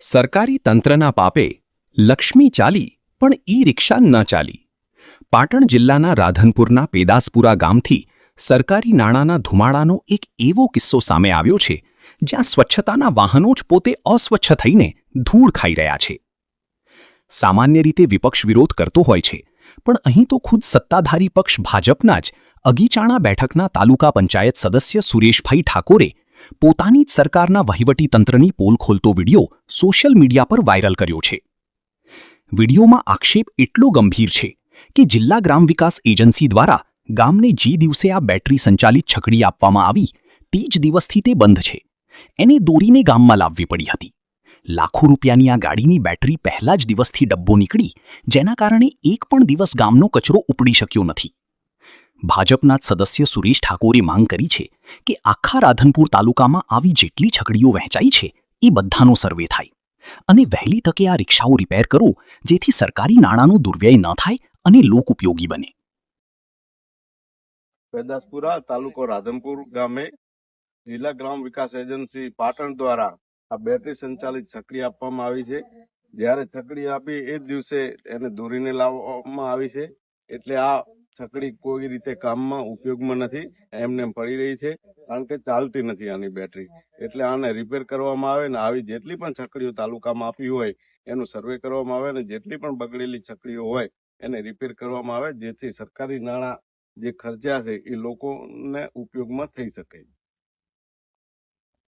સરકારી તંત્રના પાપે લક્ષ્મી ચાલી પણ ઈ રિક્ષા ન ચાલી. પાટણ જિલ્લાના રાધનપુરના પેદાસપુરા ગામથી સરકારી નાણાંના ધુમાડાનો એક એવો કિસ્સો સામે આવ્યો છે જ્યાં સ્વચ્છતાના વાહનો જ પોતે અસ્વચ્છ થઈને ધૂળ ખાઈ રહ્યા છે. સામાન્ય રીતે વિપક્ષ વિરોધ કરતો હોય છે, પણ અહીં તો ખુદ સત્તાધારી પક્ષ ભાજપના જ અગીચાણા બેઠકના તાલુકા પંચાયત સદસ્ય સુરેશભાઈ ઠાકોરે પોતાની જ સરકારના વહીવટીતંત્રની પોલ ખોલતો વિડિયો સોશિયલ મીડિયા પર વાયરલ કર્યો છે. વિડિયોમાં આક્ષેપ એટલો ગંભીર છે કે જિલ્લા ગ્રામ વિકાસ એજન્સી દ્વારા ગામને જે દિવસે આ બેટરી સંચાલિત છકડી આપવામાં આવી તે જ દિવસથી તે બંધ છે. એને દોરીને ગામમાં લાવવી પડી હતી. લાખો રૂપિયાની આ ગાડીની બેટરી પહેલા જ દિવસથી ડબ્બો નીકળી, જેના કારણે એક પણ દિવસ ગામનો કચરો ઉપડી શક્યો નથી. ભાજપના જ સદસ્ય સુરેશ ઠાકોરે માંગ કરી છે કે આખા રાધનપુર તાલુકામાં આવી જેટલી છકડીઓ વહેંચાઈ છે એ બધાનો સર્વે થાય અને વહેલી તકે આ રિક્ષાઓ રિપેર કરો, જેથી સરકારી નાણાંનો દુર્વ્યય ન થાય અને લોક ઉપયોગી બને. પેદાસપુરા તાલુકો રાધનપુર ગામે જિલ્લા ગ્રામ વિકાસ એજન્સી પાટણ દ્વારા આ બેટરી સંચાલિત છકડી આપવામાં આવી છે. જ્યારે છકડી આપી એ જ દિવસે એને દોરીને લાવવામાં આવી છે, એટલે આ છકડી કોઈ રીતે કામમાં ઉપયોગમાં નથી, એમને પડી રહી છે, કારણ કે ચાલતી નથી આની બેટરી. એટલે આને રિપેર કરવામાં આવે ને આવી જેટલી પણ છકડીઓ તાલુકામાં આપી હોય એનું સર્વે કરવામાં આવે ને જેટલી પણ બગડેલી છકડીઓ હોય એને રિપેર કરવામાં આવે, જેથી સરકારી નાણાં જે ખર્ચ્યા છે એ લોકોને ઉપયોગમાં થઈ શકે.